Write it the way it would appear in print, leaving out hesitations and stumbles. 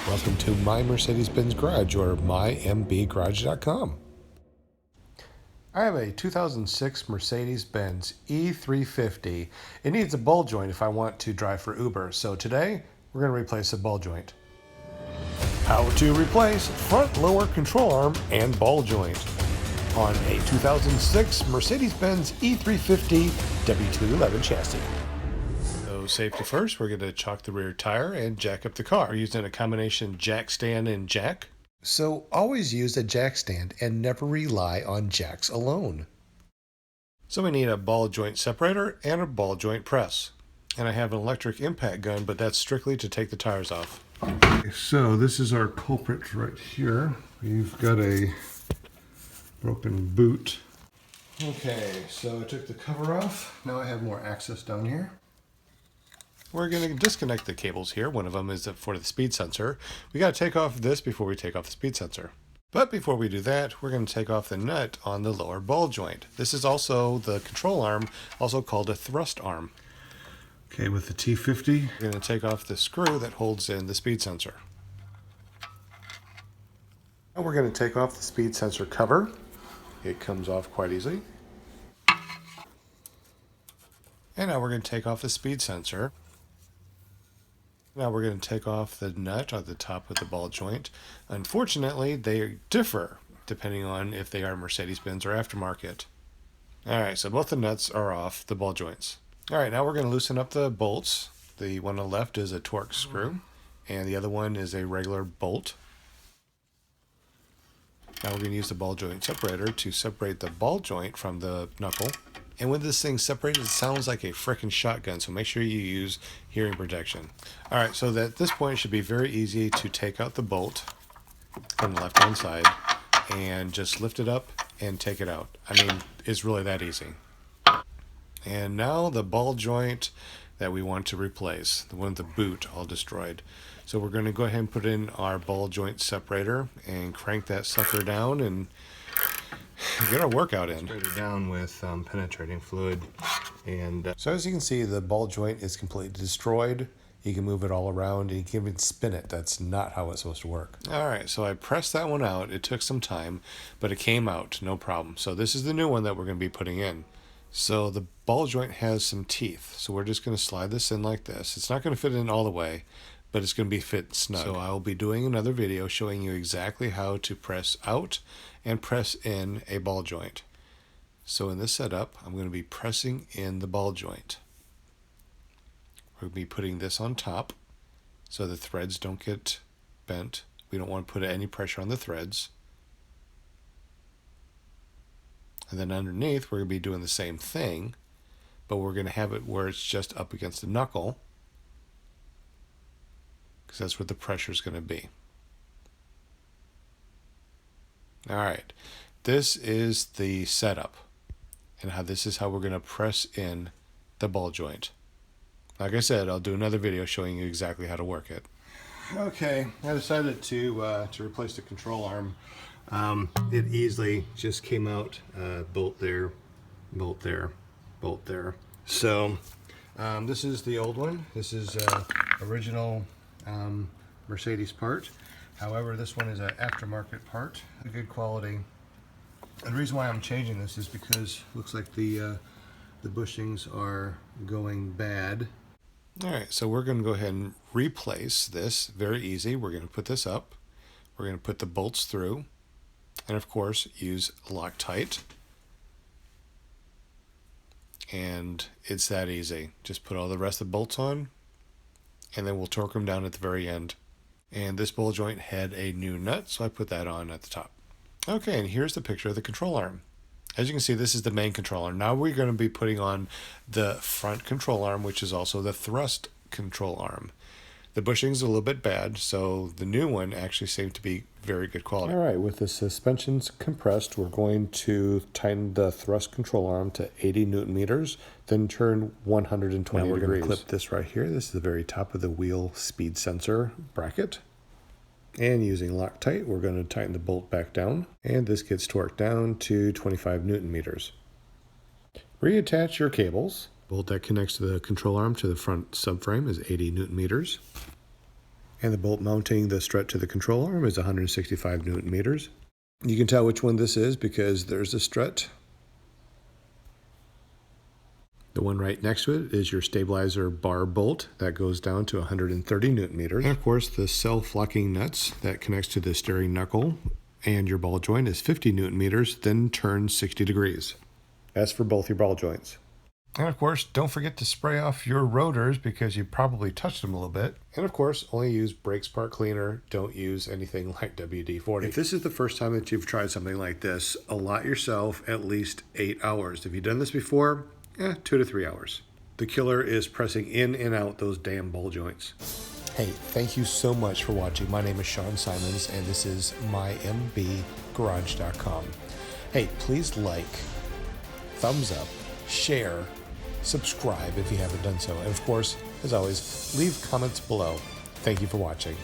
Welcome to my Mercedes-Benz Garage, or mymbgarage.com. I have a 2006 Mercedes-Benz e350. It needs a ball joint if I want to drive for Uber, so today we're going to replace the ball joint. How to replace front lower control arm and ball joint on a 2006 Mercedes-Benz e350 w211 chassis. So safety first, we're going to chock the rear tire and jack up the car using a combination jack stand and jack. So always use a jack stand and never rely on jacks alone. So we need a ball joint separator and a ball joint press. And I have an electric impact gun, but that's strictly to take the tires off. Okay, so this is our culprit right here. We've got a broken boot. Okay, so I took the cover off. Now I have more access down here. We're going to disconnect the cables here. One of them is for the speed sensor. We got to take off this before we take off the speed sensor. But before we do that, we're going to take off the nut on the lower ball joint. This is also the control arm, also called a thrust arm. Okay, with the T50, we're going to take off the screw that holds in the speed sensor. Now we're going to take off the speed sensor cover. It comes off quite easily. And now we're going to take off the speed sensor. Now we're going to take off the nut at the top of the ball joint. Unfortunately, they differ depending on if they are Mercedes-Benz or aftermarket. Alright, so both the nuts are off the ball joints. Alright, now we're going to loosen up the bolts. The one on the left is a Torx screw, and the other one is a regular bolt. Now we're going to use the ball joint separator to separate the ball joint from the knuckle. And when this thing's separated, it sounds like a frickin' shotgun, so make sure you use hearing protection. Alright, so at this point it should be very easy to take out the bolt from the left-hand side and just lift it up and take it out. I mean, it's really that easy. And now the ball joint that we want to replace, the one with the boot all destroyed. So we're going to go ahead and put in our ball joint separator and crank that sucker down and get our workout in. Sprayed it down with penetrating fluid. And so as you can see, the ball joint is completely destroyed. You can move it all around and you can even spin it. That's not how it's supposed to work. Alright, so I pressed that one out. It took some time, but it came out, no problem. So this is the new one that we're going to be putting in. So the ball joint has some teeth. So we're just going to slide this in like this. It's not going to fit in all the way, but it's going to be fit snug. So I will be doing another video showing you exactly how to press out and press in a ball joint. So in this setup, I'm going to be pressing in the ball joint. We're going to be putting this on top so the threads don't get bent. We don't want to put any pressure on the threads. And then underneath, we're going to be doing the same thing, but we're going to have it where it's just up against the knuckle, because that's where the pressure is going to be. Alright, this is the setup, and this is how we're going to press in the ball joint. Like I said, I'll do another video showing you exactly how to work it. Okay, I decided to replace the control arm. It easily just came out, bolt there, bolt there, bolt there. So this is the old one. This is original Mercedes part. However, this one is an aftermarket part, a good quality. And the reason why I'm changing this is because it looks like the bushings are going bad. Alright, so we're going to go ahead and replace this. Very easy. We're going to put this up. We're going to put the bolts through. And of course, use Loctite. And it's that easy. Just put all the rest of the bolts on, and then we'll torque them down at the very end. And this ball joint had a new nut, so I put that on at the top. Okay, and here's the picture of the control arm. As you can see, this is the main control arm. Now we're going to be putting on the front control arm, which is also the thrust control arm. The bushing's a little bit bad, so the new one actually seemed to be very good quality. Alright, with the suspensions compressed, we're going to tighten the thrust control arm to 80 Newton meters, then turn 120 degrees. Now we're going to clip this right here. This is the very top of the wheel speed sensor bracket. And using Loctite, we're going to tighten the bolt back down, and this gets torqued down to 25 Newton meters. Reattach your cables. Bolt that connects to the control arm to the front subframe is 80 Newton meters. And the bolt mounting the strut to the control arm is 165 Newton meters. You can tell which one this is because there's a strut. The one right next to it is your stabilizer bar bolt that goes down to 130 Newton meters. And of course, the self-locking nuts that connects to the steering knuckle and your ball joint is 50 Newton meters, then turns 60 degrees. That's for both your ball joints. And of course, don't forget to spray off your rotors because you probably touched them a little bit. And of course, only use brake spark cleaner. Don't use anything like WD-40. If this is the first time that you've tried something like this, allot yourself at least 8 hours. If you've done this before, 2 to 3 hours. The killer is pressing in and out those damn ball joints. Hey, thank you so much for watching. My name is Sean Simons, and this is mymbgarage.com. Hey, please like, thumbs up, share, subscribe if you haven't done so. And of course, as always, leave comments below. Thank you for watching.